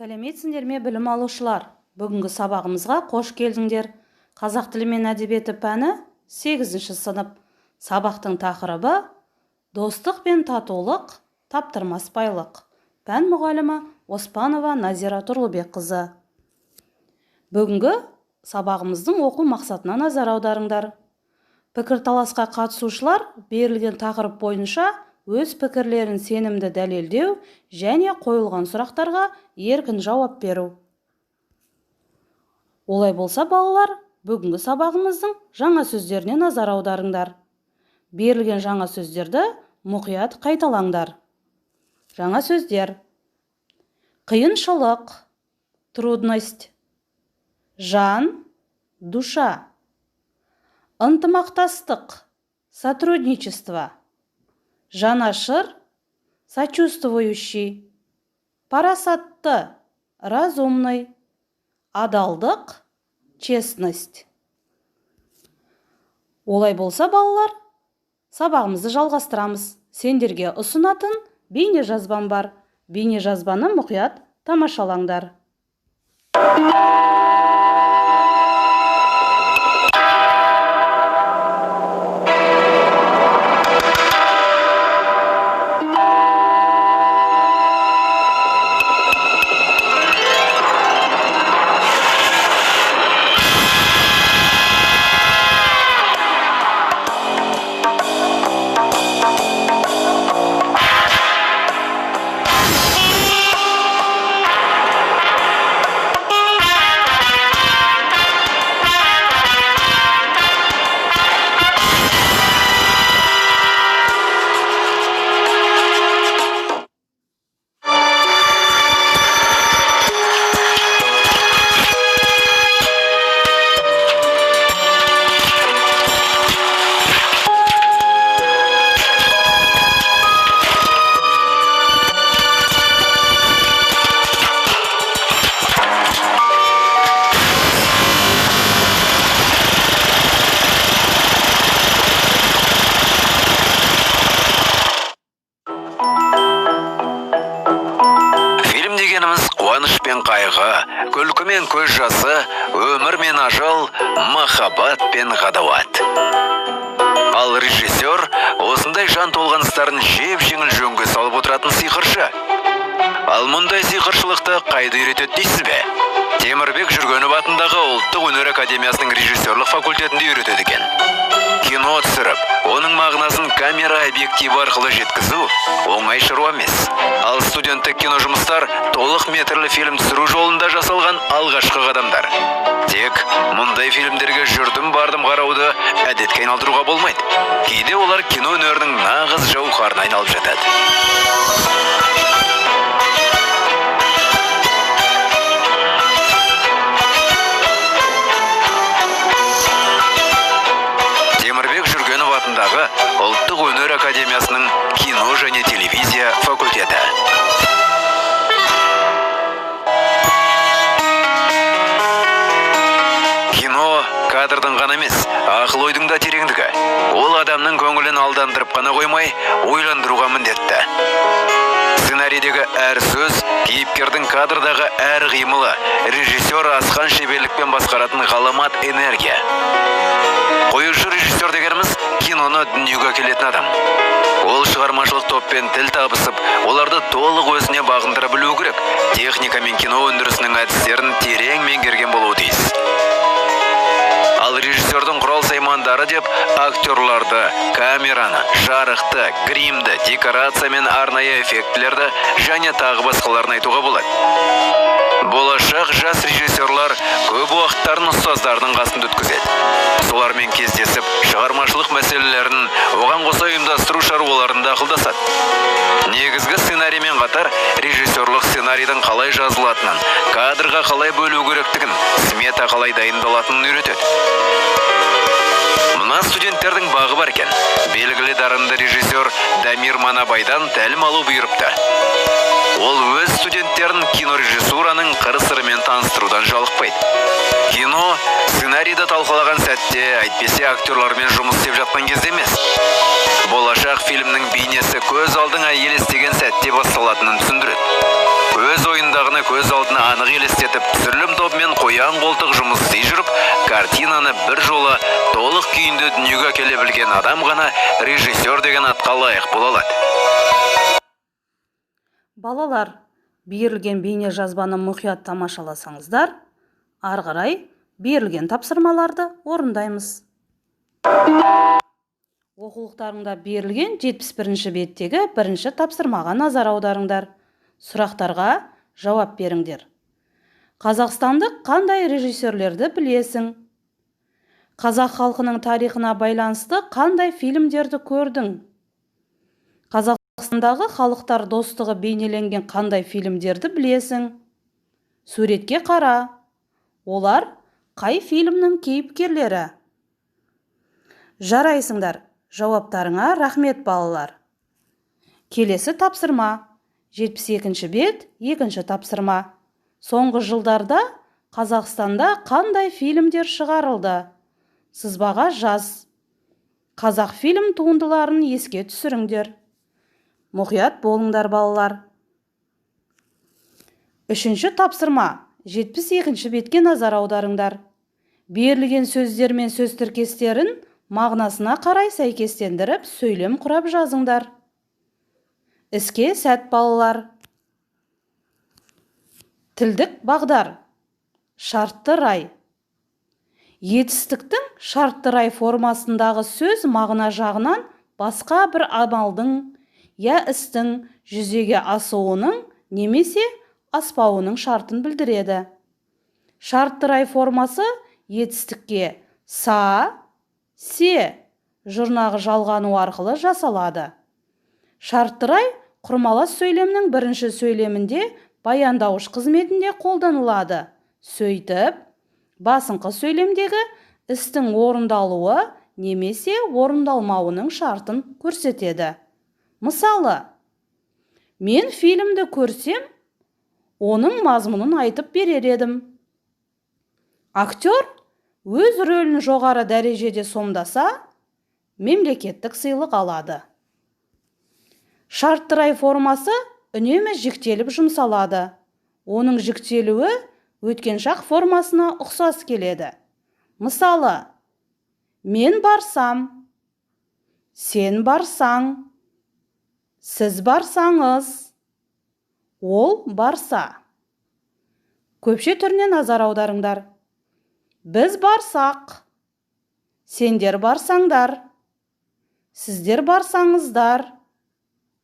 Сәлеметсіңдер ме білім алушылар? Бүгінгі сабағымызға қош келдіңдер. Қазақ тілі мен әдебиеті пәні 8-ші сынып. Сабақтың тақырыбы достық пен татулық, таптырмас байлық. Пән мұғалімі Оспанова Назира Тұрлыбекқызы. Бүгінгі сабағымыздың оқу мақсатына назар аударыңдар. Пікірталасқа қатысушылар берілген тақырып бойынша өз пікірлерін сенімді дәлелдеу және қойылған сұрақтарға еркін жауап беру. Олай болса, балалар, бүгінгі сабағымыздың жаңа сөздеріне назар аударыңдар. Берілген жаңа сөздерді мұқият қайталаңдар. Жаңа сөздер: қиыншылық, трудность; жан, душа; ынтымақтастық, сотрудничество; жанашыр, сочувствующий; парасатты, разумный; адалдық, честность. Олай болса, балалар, сабағымызды жалғастырамыз. Сендерге ұсынатын бейне жазбам бар. Бейне жазбаны мұқият тамашалаңдар. Қуаныш пен қайғы, күлкі мен көз жасы, өмір мен ажал, махаббат пен ғадауат. Ал режиссер осындай жан толғаныстарын жеп-жеңіл жөнге салып отыратын сиқыршы. Ал мұндай сиқыршылықты қайда үйретеді дейсіз бе? Темірбек Жүргенов атындағы Ұлттық өнер академиясының режиссерлік факультетінде үйретеді екен. Кино түсіріп, оның мағынасын камера объективі арқылы жеткізу оңай шаруа емес. Ал студенттік кино жұмыстар толық метрлі фильм түсіру жолында жасалған алғашқы қадамдар. Тек мұндай фильмдерге жүрдім бардым қарауды әдетке айналдыруға болмайды. Кейде олар кино өнерінің нағыз жауһарына айналып жатады. Темірбек Жүргенов атындағы Ұлттық өнер академиясының кино және телевизия факультеті. Кино кадрдың ғана емес, ақыл ойдың да тереңдігі. Ол адамның көңілін алдандырып қана қоймай, ойландыруға міндетті. Сценарийдегі әр сөз, кейіпкердің кадрдағы әр қимылы, режиссер асқан шеберлікпен басқаратын ғаламат энергия. Қоюшы режиссер дегеніміз киноны дүниеге келетін адам. Ол шығармашылық топпен тіл табысып, оларды толық өзіне бағындыра білуі керек. Техника мен кино өндірісінің әдістерін терең меңгерген болуы тиіс. Ал режиссердің құрал саймандары деп актерларды, камераны, жарықты, гримді, декорация мен арнайы эффектілерді және тағы басқаларын айтуға болады. Болашақ жас режиссерлар көп уақыттарын ұстаздардың қасында өткізеді. Солармен кездесіп, шығармашылық мәселелерін, оған қоса ұйымдастыру шаруаларында ақылдасады. Негізгі сценариймен қатар режиссерлық сценарийдің қалай жазылатынын, кадрға қалай бөлу керектігін, смета қалай дайындалатынын үйретеді. Мына студенттердің бағы бар екен. Белгілі дарынды режиссер Дамир Манабайдан тәлім алу бұйырыпты. Ол өз студенттерін кинорежиссураның қыр-сырымен таныстырудан жалықпайды. Кино сценарийді талқылаған сәтте, әйтпесе актерлармен жұмыс істеп жатқан кезде емес. Болашақ фильмнің бейнесі көз алдыңа елестеген сәтте басталатынын түсіндіреді. Өз ойындағыны оқиғаны көз алдына анық елестетіп, түсірілім тобымен қоян қолтық жұмыс істей жүріп, картинаны бір жолы толық күйінде дүниеге әкеле білген адам ғана режиссер деген атқа лайық бола алады. Балалар, берілген бейне жазбаны мұқият тамашаласаңыздар, ары қарай берілген тапсырмаларды орындаймыз. Оқулықтарыңда берілген 71-ші беттегі бірінші тапсырмаға назар аударыңдар. Сұрақтарға жауап беріңдер. Қазақстандық қандай режиссерлерді білесің? Қазақ халқының тарихына байланысты қандай фильмдерді көрдің? Қазақстандағы халықтар достығы бейнеленген қандай фильмдерді білесің? Суретке қара. Олар қай фильмнің кейіпкерлері? Жарайсыңдар. Жауаптарыңа рахмет балалар. Келесі тапсырма. 72-ші бет, екінші тапсырма. Соңғы жылдарда Қазақстанда қандай фильмдер шығарылды? Сызбаға жаз. Қазақ фильм туындыларын еске түсіріңдер. Мұқият болыңдар балалар. Үшінші тапсырма. 72-ші бетке назар аударыңдар. Берілген сөздер мен сөз тіркестерін мағынасына қарай сәйкестендіріп, сөйлем құрап жазыңдар. Іске сәт балалар. Тілдік бағдар. Шартты рай. Етістіктің шартты рай формасындағы сөз мағына жағынан басқа бір амалдың, я істің жүзеге асуының немесе аспауының шартын білдіреді. Шартты рай формасы етістікке са, се жұрнағы жалғану арқылы жасалады. Шартты рай құрмалас сөйлемнің бірінші сөйлемінде баяндауыш қызметінде қолданылады. Сөйтіп, басыңқы сөйлемдегі істің орындалуы немесе орындалмауының шартын көрсетеді. Мысалы, мен фильмді көрсем, оның мазмұнын айтып берер едім. Актер өз рөлін жоғары дәрежеде сомдаса, мемлекеттік сыйлық алады. Шартты рай формасы үнемі жіктеліп жұмсалады. Оның жіктелуі өткен шақ формасына ұқсас келеді. Мысалы, мен барсам, сен барсаң, сіз барсаңыз, ол барса. Көпше түріне назар аударыңдар. Біз барсақ, сендер барсаңдар, сіздер барсаңыздар,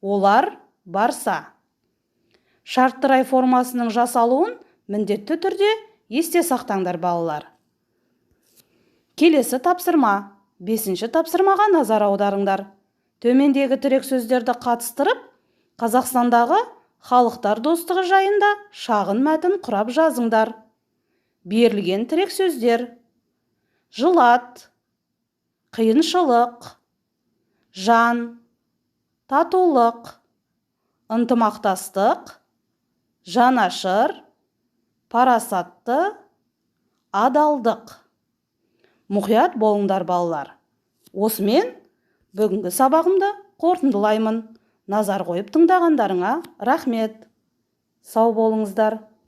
олар барса. Шартты рай формасының жасалуын міндетті түрде есте сақтаңдар балалар. Келесі тапсырма. 5-ші тапсырмаға назар аударыңдар. Төмендегі тірек сөздерді қатыстырып, Қазақстандағы халықтар достығы жайында шағын мәтін құрап жазыңдар. Берілген тірек сөздер: жылат, қиыншылық, жан, татулық, ынтымақтастық, жанашыр, парасатты, адалдық. Мұқият болыңдар балалар. Осымен бүгінгі сабағымды қорытындылаймын. Назар қойып тыңдағандарыңа рахмет. Сау болыңыздар.